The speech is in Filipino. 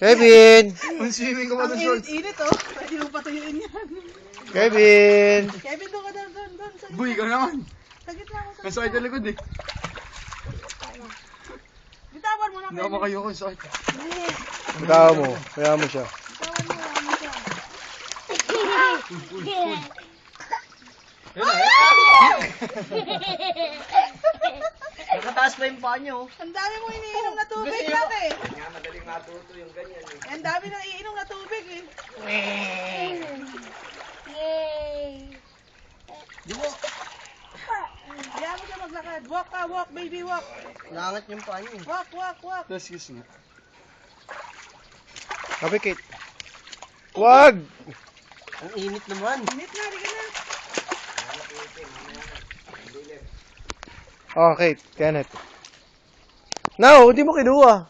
Kevin! Ang swimming ko pa Ang ng shorts. init oh. Pwede mo patuyuin yan. Kevin! Kevin, doon ka doon. Sa gitna. Buy ka naman. Sa gitna mo. Ang sakit sa likod eh. Bitawan mo na, Hindi ako Kevin. makayoko. Ang sakit. Ikaw mo. Kaya mo siya. Bitawan mo na siya. Nakataas pa yung paa niyo. Ang dami mo iniinom na tubig, laki. Kanya madaling matuto yung ganyan eh. Ang dami nang iinom na tubig eh. Kaya mo siya maglakad. Walk ka, walk, baby, walk. Nangat yung paa niyo. Walk, walk, walk. Excuse me. Kapikit. Wag! Ang init naman. Init na, di ka na. Okay, Kenneth. No, hindi mo kinuha.